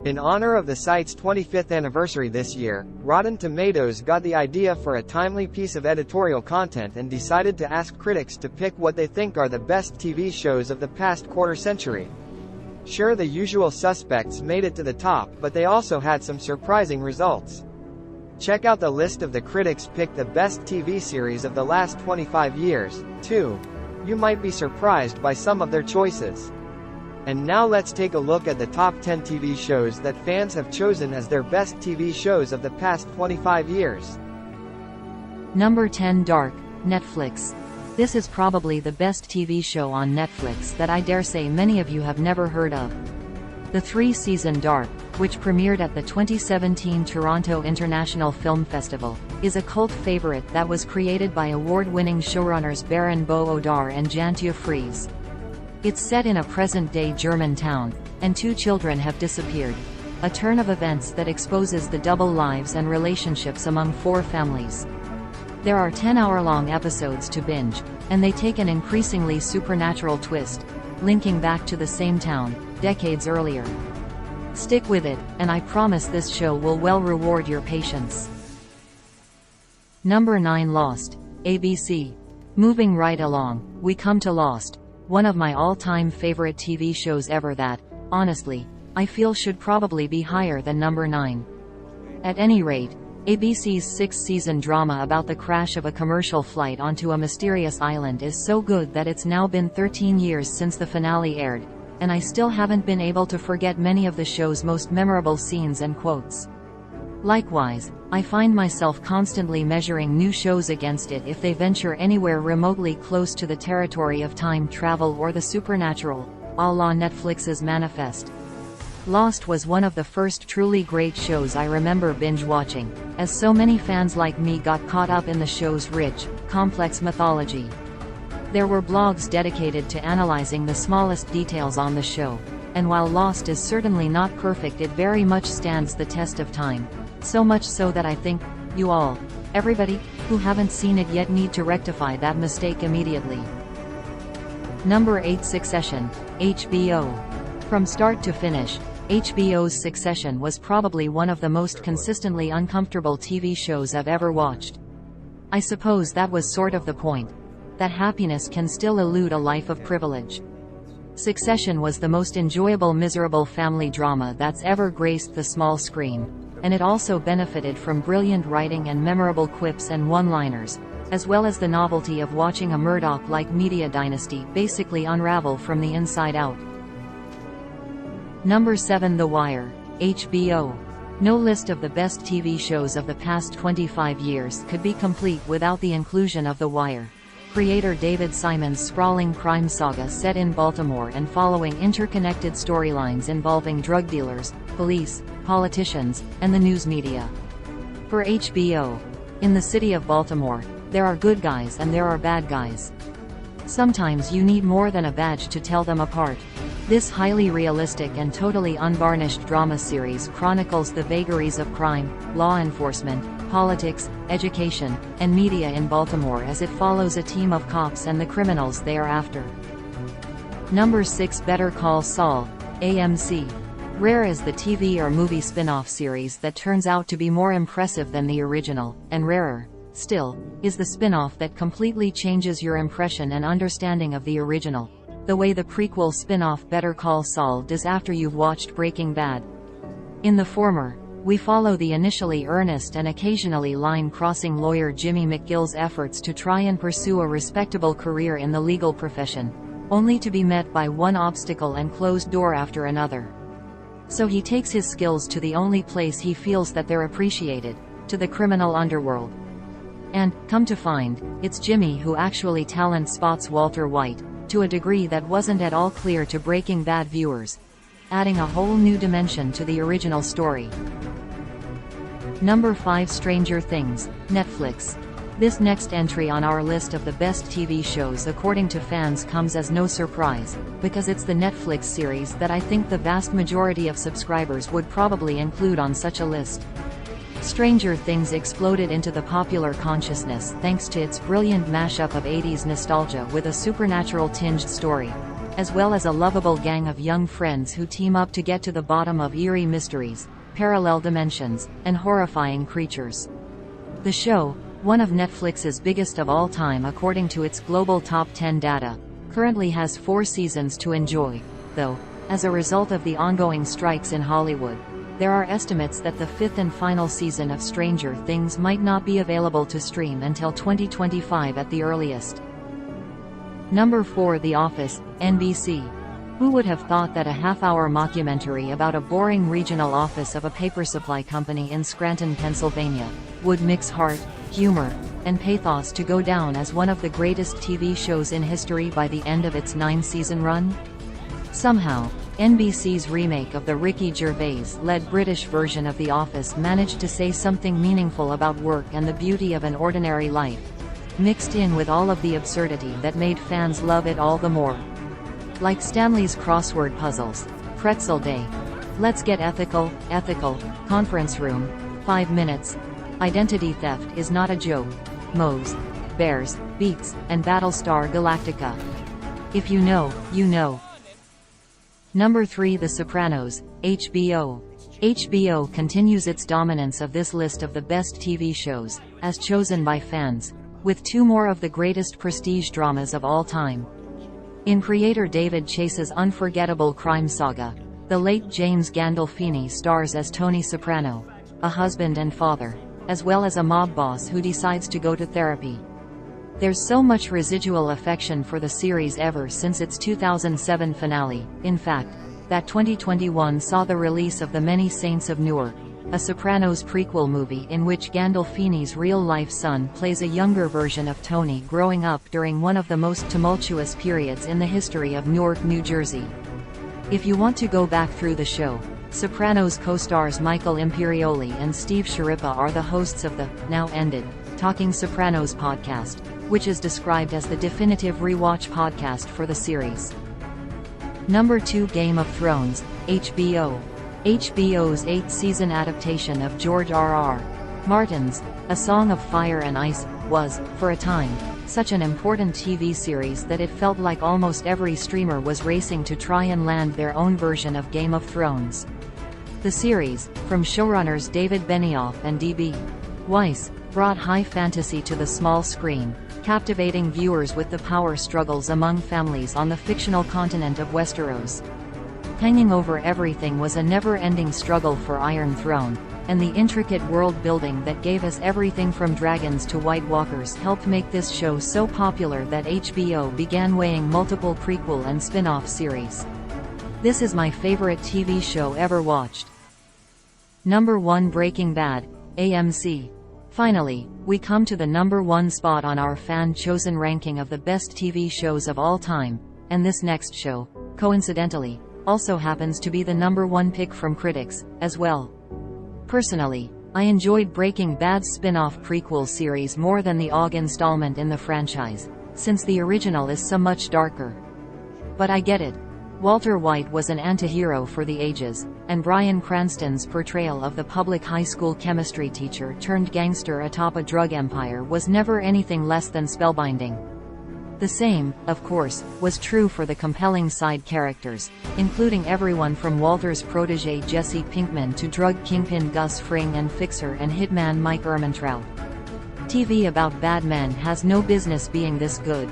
In honor of the site's 25th anniversary this year, Rotten Tomatoes got the idea for a timely piece of editorial content and decided to ask critics to pick what they think are the best TV shows of the past quarter-century. Sure, the usual suspects made it to the top, but they also had some surprising results. Check out the list of the critics picked the best TV series of the last 25 years, too. You might be surprised by some of their choices. And now let's take a look at the top 10 TV shows that fans have chosen as their best TV shows of the past 25 years. Number 10. Dark, Netflix. This is probably the best TV show on Netflix that I dare say many of you have never heard of. The 3-season Dark, which premiered at the 2017 Toronto International Film Festival, is a cult favorite that was created by award-winning showrunners Baran Bo Odar and Jantje Fries. It's set in a present-day German town, and 2 children have disappeared. A turn of events that exposes the double lives and relationships among 4 families. There are 10-hour-long episodes to binge, and they take an increasingly supernatural twist, linking back to the same town, decades earlier. Stick with it, and I promise this show will well reward your patience. Number 9. Lost, ABC. Moving right along, we come to Lost, one of my all-time favorite TV shows ever that, honestly, I feel should probably be higher than number 9. At any rate, ABC's 6-season drama about the crash of a commercial flight onto a mysterious island is so good that it's now been 13 years since the finale aired, and I still haven't been able to forget many of the show's most memorable scenes and quotes. Likewise, I find myself constantly measuring new shows against it if they venture anywhere remotely close to the territory of time travel or the supernatural, a la Netflix's Manifest. Lost was one of the first truly great shows I remember binge-watching, as so many fans like me got caught up in the show's rich, complex mythology. There were blogs dedicated to analyzing the smallest details on the show, and while Lost is certainly not perfect, it very much stands the test of time. So much so that I think, you all, everybody, who haven't seen it yet need to rectify that mistake immediately. Number 8. Succession, HBO. From start to finish, HBO's Succession was probably one of the most consistently uncomfortable TV shows I've ever watched. I suppose that was sort of the point. That happiness can still elude a life of privilege. Succession was the most enjoyable miserable family drama that's ever graced the small screen, and it also benefited from brilliant writing and memorable quips and one-liners, as well as the novelty of watching a Murdoch-like media dynasty basically unravel from the inside out. Number 7. The Wire, HBO. No list of the best TV shows of the past 25 years could be complete without the inclusion of The Wire. Creator David Simon's sprawling crime saga set in Baltimore and following interconnected storylines involving drug dealers, police, politicians, and the news media. For HBO, in the city of Baltimore, there are good guys and there are bad guys. Sometimes you need more than a badge to tell them apart. This highly realistic and totally unvarnished drama series chronicles the vagaries of crime, law enforcement, politics, education, and media in Baltimore as it follows a team of cops and the criminals they are after. Number 6. Better Call Saul, AMC. Rare is the TV or movie spin-off series that turns out to be more impressive than the original, and rarer, still, is the spin-off that completely changes your impression and understanding of the original, the way the prequel spin-off Better Call Saul does after you've watched Breaking Bad. In the former, we follow the initially earnest and occasionally line-crossing lawyer Jimmy McGill's efforts to try and pursue a respectable career in the legal profession, only to be met by one obstacle and closed door after another. So he takes his skills to the only place he feels that they're appreciated, to the criminal underworld. And, come to find, it's Jimmy who actually talent spots Walter White, to a degree that wasn't at all clear to Breaking Bad viewers, adding a whole new dimension to the original story. Number 5. Stranger Things, Netflix. This next entry on our list of the best TV shows according to fans comes as no surprise, because it's the Netflix series that I think the vast majority of subscribers would probably include on such a list. Stranger Things exploded into the popular consciousness thanks to its brilliant mashup of 80s nostalgia with a supernatural-tinged story. as well as a lovable gang of young friends who team up to get to the bottom of eerie mysteries, parallel dimensions, and horrifying creatures. The show, one of Netflix's biggest of all time according to its global top 10 data, currently has 4 seasons to enjoy, though, as a result of the ongoing strikes in Hollywood, there are estimates that the 5th and final season of Stranger Things might not be available to stream until 2025 at the earliest. Number 4. The Office, NBC. Who would have thought that a half-hour mockumentary about a boring regional office of a paper supply company in Scranton, Pennsylvania, would mix heart, humor, and pathos to go down as one of the greatest TV shows in history by the end of its 9-season run? Somehow, NBC's remake of the Ricky Gervais-led British version of The Office managed to say something meaningful about work and the beauty of an ordinary life, mixed in with all of the absurdity that made fans love it all the more. Like Stanley's crossword puzzles, Pretzel Day, Let's Get Ethical, Conference Room, 5 Minutes, Identity Theft is Not a Joke, Moe's, Bears, Beats, and Battlestar Galactica. If you know, you know. Number 3. The Sopranos, HBO. HBO continues its dominance of this list of the best TV shows, as chosen by fans, with 2 more of the greatest prestige dramas of all time. In creator David Chase's unforgettable crime saga, the late James Gandolfini stars as Tony Soprano, a husband and father, as well as a mob boss who decides to go to therapy. There's so much residual affection for the series ever since its 2007 finale, in fact, that 2021 saw the release of The Many Saints of Newark, a Sopranos prequel movie in which Gandolfini's real-life son plays a younger version of Tony growing up during one of the most tumultuous periods in the history of Newark, New Jersey. If you want to go back through the show, Sopranos co-stars Michael Imperioli and Steve Sciarippa are the hosts of the, now ended, Talking Sopranos podcast, which is described as the definitive rewatch podcast for the series. Number 2. Game of Thrones, HBO. HBO's 8th-season adaptation of George R.R. Martin's A Song of Fire and Ice was, for a time, such an important TV series that it felt like almost every streamer was racing to try and land their own version of Game of Thrones. The series, from showrunners David Benioff and D.B. Weiss, brought high fantasy to the small screen, captivating viewers with the power struggles among families on the fictional continent of Westeros. Hanging over everything was a never-ending struggle for Iron Throne, and the intricate world-building that gave us everything from dragons to White Walkers helped make this show so popular that HBO began weighing multiple prequel and spin-off series. This is my favorite TV show ever watched. Number 1. Breaking Bad, AMC. Finally, we come to the number 1 spot on our fan-chosen ranking of the best TV shows of all time, and this next show, coincidentally, also happens to be the number 1 pick from critics, as well. Personally, I enjoyed Breaking Bad's spin-off prequel series more than the OG installment in the franchise, since the original is so much darker. But I get it. Walter White was an anti-hero for the ages, and Bryan Cranston's portrayal of the public high school chemistry teacher turned gangster atop a drug empire was never anything less than spellbinding. The same, of course, was true for the compelling side characters, including everyone from Walter's protege Jesse Pinkman to drug kingpin Gus Fring and fixer and hitman Mike Ehrmantraut. TV about bad men has no business being this good.